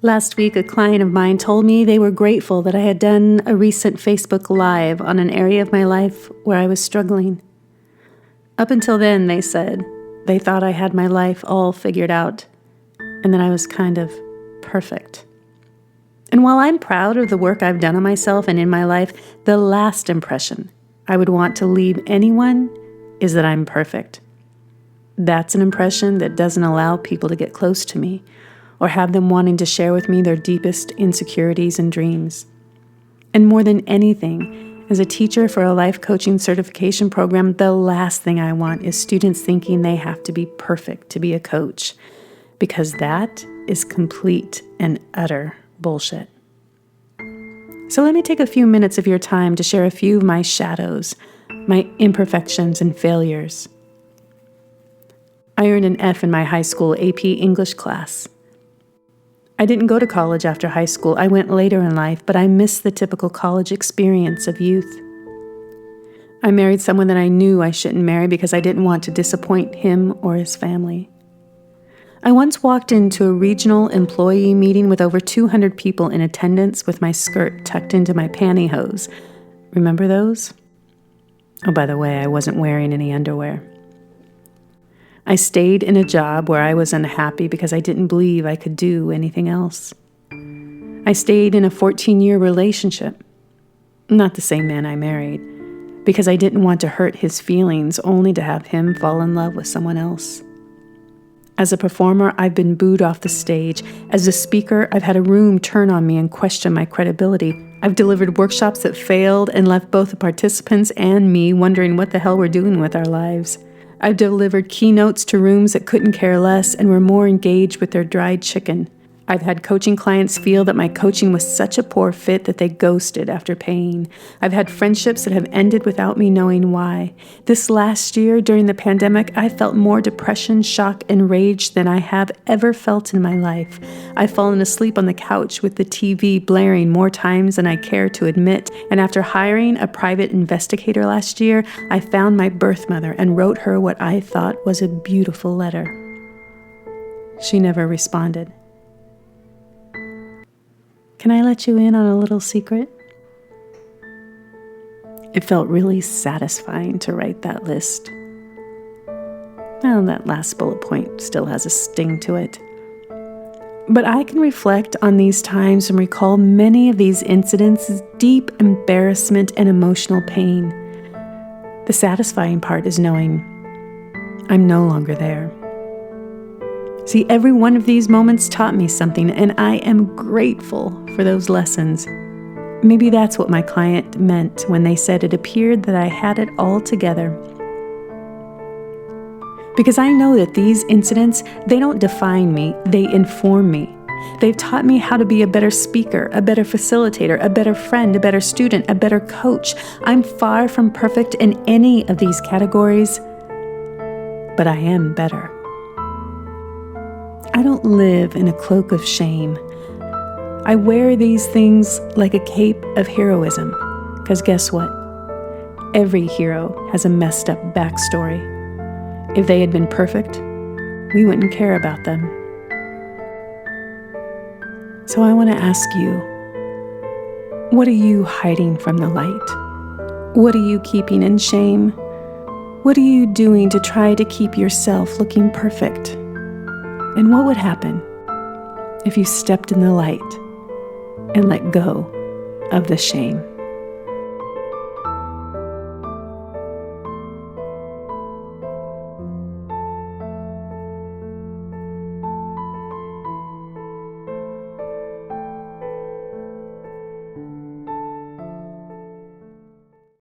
Last week, a client of mine told me they were grateful that I had done a recent Facebook Live on an area of my life where I was struggling. Up until then, they said, they thought I had my life all figured out and that I was kind of perfect. And while I'm proud of the work I've done on myself and in my life, the last impression I would want to leave anyone is that I'm perfect. That's an impression that doesn't allow people to get close to me or have them wanting to share with me their deepest insecurities and dreams. And more than anything, as a teacher for a life coaching certification program, the last thing I want is students thinking they have to be perfect to be a coach, because that is complete and utter bullshit. So let me take a few minutes of your time to share a few of my shadows, my imperfections and failures. I earned an F in my high school AP English class. I didn't go to college after high school. I went later in life, but I missed the typical college experience of youth. I married someone that I knew I shouldn't marry because I didn't want to disappoint him or his family. I once walked into a regional employee meeting with over 200 people in attendance with my skirt tucked into my pantyhose. Remember those? Oh, by the way, I wasn't wearing any underwear. I stayed in a job where I was unhappy because I didn't believe I could do anything else. I stayed in a 14-year relationship, not the same man I married, because I didn't want to hurt his feelings only to have him fall in love with someone else. As a performer, I've been booed off the stage. As a speaker, I've had a room turn on me and question my credibility. I've delivered workshops that failed and left both the participants and me wondering what the hell we're doing with our lives. I've delivered keynotes to rooms that couldn't care less and were more engaged with their dried chicken. I've had coaching clients feel that my coaching was such a poor fit that they ghosted after paying. I've had friendships that have ended without me knowing why. This last year, during the pandemic, I felt more depression, shock, and rage than I have ever felt in my life. I've fallen asleep on the couch with the TV blaring more times than I care to admit, and after hiring a private investigator last year, I found my birth mother and wrote her what I thought was a beautiful letter. She never responded. Can I let you in on a little secret? It felt really satisfying to write that list. Well, that last bullet point still has a sting to it. But I can reflect on these times and recall many of these incidents as deep embarrassment and emotional pain. The satisfying part is knowing I'm no longer there. See, every one of these moments taught me something, and I am grateful for those lessons. Maybe that's what my client meant when they said it appeared that I had it all together. Because I know that these incidents, they don't define me, they inform me. They've taught me how to be a better speaker, a better facilitator, a better friend, a better student, a better coach. I'm far from perfect in any of these categories, but I am better. I don't live in a cloak of shame. I wear these things like a cape of heroism, because guess what? Every hero has a messed up backstory. If they had been perfect, we wouldn't care about them. So I want to ask you, what are you hiding from the light? What are you keeping in shame? What are you doing to try to keep yourself looking perfect? And what would happen if you stepped in the light and let go of the shame?